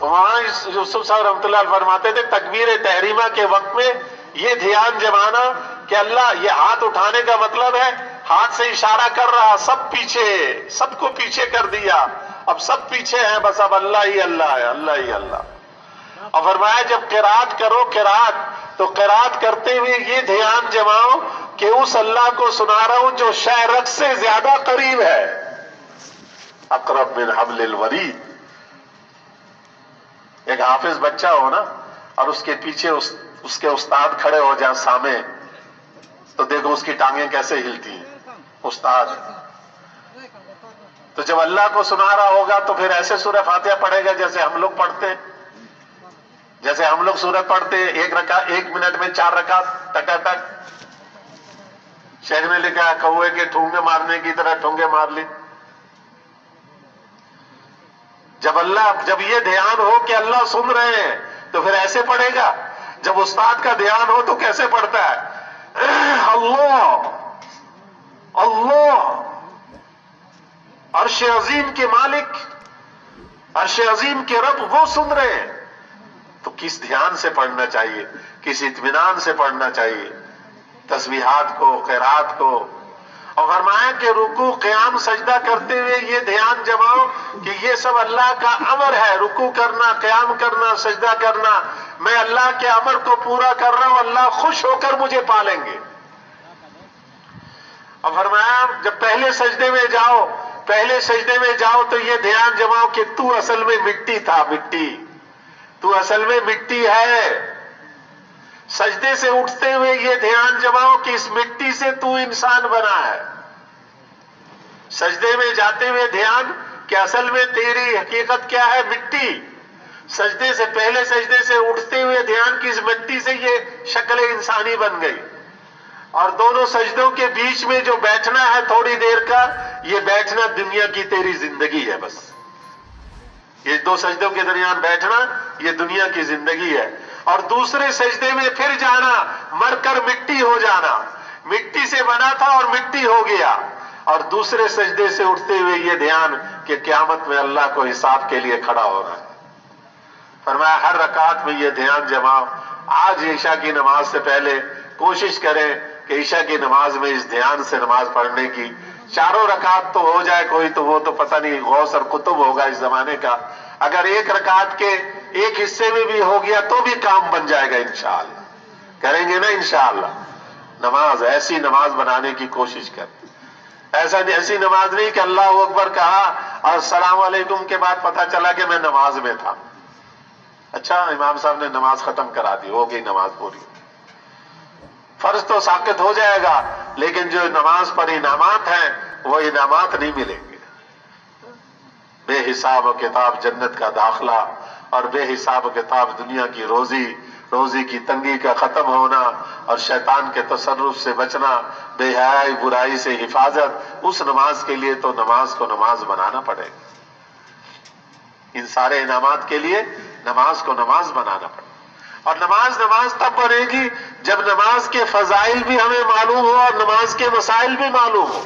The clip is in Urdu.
تو مولانا یوسف صاحب رحمۃ اللہ علیہ فرماتے تھے تکبیر تحریمہ کے وقت میں یہ دھیان جمانا کہ اللہ، یہ ہاتھ اٹھانے کا مطلب ہے ہاتھ سے اشارہ کر رہا، سب پیچھے، سب کو پیچھے کر دیا، اب سب پیچھے ہیں، بس اب اللہ ہی اللہ ہے، اللہ ہی اللہ۔ اور فرمایا جب قرات کرو قرات، تو قرات کرتے ہوئے یہ دھیان جماؤ کہ اس اللہ کو سنا رہا ہوں جو شہرک سے زیادہ قریب ہے، اقرب من حبل الورید۔ ایک حافظ بچہ ہو نا، اور اس کے پیچھے اس کے استاد کھڑے ہو جائیں سامنے، تو دیکھو اس کی ٹانگیں کیسے ہلتی ہیں، استاد۔ تو جب اللہ کو سنا رہا ہوگا تو پھر ایسے سورہ فاتحہ پڑھے گا جیسے ہم لوگ پڑھتے ہیں، جیسے ہم لوگ سورت پڑھتے ہیں، ایک منٹ میں 4 رکعت ٹکا ٹک۔ شیخ نے لکھا کوے کے ٹھونگے مارنے کی طرح ٹھونگے مار لی۔ جب یہ دھیان ہو کہ اللہ سن رہے ہیں تو پھر ایسے پڑھے گا، جب استاد کا دھیان ہو تو کیسے پڑھتا ہے؟ اللہ اللہ، عرش عظیم کے مالک، عرش عظیم کے رب وہ سن رہے ہیں، تو کس دھیان سے پڑھنا چاہیے، کس اطمینان سے پڑھنا چاہیے تسبیحات کو، قرات کو۔ اور فرمایا کہ رکوع قیام سجدہ کرتے ہوئے یہ دھیان جماؤ کہ یہ سب اللہ کا امر ہے، رکوع کرنا، قیام کرنا، سجدہ کرنا، میں اللہ کے امر کو پورا کر رہا ہوں، اللہ خوش ہو کر مجھے پالیں گے۔ اور فرمایا جب پہلے سجدے میں جاؤ تو یہ دھیان جماؤ کہ تو اصل میں مٹی تھا، مٹی، تو اصل میں مٹی ہے۔ سجدے سے اٹھتے ہوئے یہ دھیان جماؤ کہ اس مٹی سے تو انسان بنا ہے۔ سجدے میں جاتے ہوئے دھیان کہ اصل میں تیری حقیقت کیا ہے، مٹی۔ سجدے سے پہلے سجدے سے اٹھتے ہوئے دھیان کہ اس مٹی سے یہ شکل انسانی بن گئی۔ اور دونوں سجدوں کے بیچ میں جو بیٹھنا ہے تھوڑی دیر کا، یہ بیٹھنا دنیا کی تیری زندگی ہے، بس یہ 2 سجدوں کے درمیان بیٹھنا یہ دنیا کی زندگی ہے۔ اور دوسرے سجدے میں پھر جانا، مر کر مٹی ہو جانا، مٹی سے بنا تھا اور مٹی ہو گیا۔ اور دوسرے سجدے سے اٹھتے ہوئے یہ دھیان کہ قیامت میں اللہ کو حساب کے لیے کھڑا ہو رہا ہے۔ فرمایا ہر رکعت میں یہ دھیان جماؤ۔ آج عشاء کی نماز سے پہلے کوشش کریں کہ عشاء کی نماز میں اس دھیان سے نماز پڑھنے کی، 4 رکعت تو ہو جائے کوئی، تو وہ تو پتہ نہیں غوث اور قطب ہوگا اس زمانے کا۔ اگر 1 رکعت کے ایک حصے میں بھی ہو گیا تو بھی کام بن جائے گا انشاءاللہ۔ کریں گے نا انشاءاللہ؟ نماز ایسی نماز بنانے کی کوشش کریں، ایسی نماز نہیں کہ اللہ اکبر کہا اور السلام علیکم کے بعد پتہ چلا کہ میں نماز میں تھا۔ اچھا امام صاحب نے نماز ختم کرا دی، ہو گئی نماز پوری، فرض تو ساقط ہو جائے گا، لیکن جو نماز پر انعامات ہیں وہ انعامات نہیں ملیں گے۔ بے حساب و کتاب جنت کا داخلہ، اور بے حساب و کتاب دنیا کی روزی کی تنگی کا ختم ہونا، اور شیطان کے تصرف سے بچنا، بے حیائی برائی سے حفاظت، اس نماز کے لیے تو نماز کو نماز بنانا پڑے گا۔ ان سارے انعامات کے لیے نماز کو نماز بنانا پڑے گا۔ اور نماز تب بنے گی جب نماز کے فضائل بھی ہمیں معلوم ہو اور نماز کے مسائل بھی معلوم ہو۔